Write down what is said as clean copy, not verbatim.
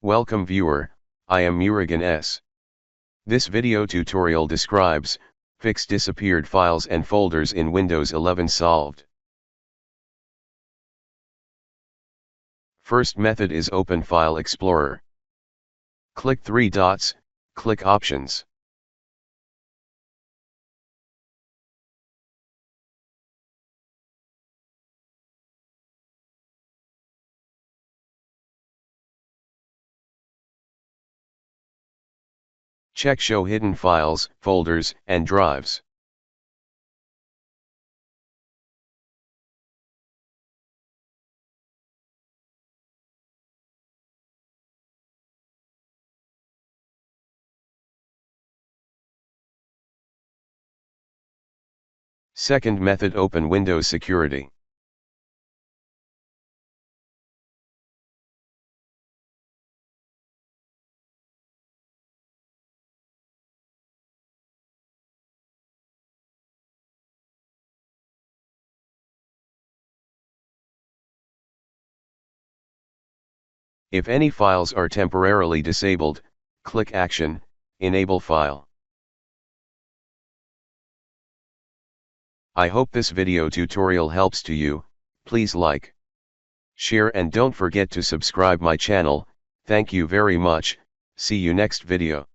Welcome viewer, I am Murugan S. This video tutorial describes, fix disappeared files and folders in Windows 11 solved. First method is Open File Explorer. Click three dots, click Options. Check Show Hidden Files, Folders, and Drives. Second method, open Windows Security. If any files are temporarily disabled, click Action, Enable File. I hope this video tutorial helps to you. Please like, share and don't forget to subscribe my channel. Thank you very much. See you next video.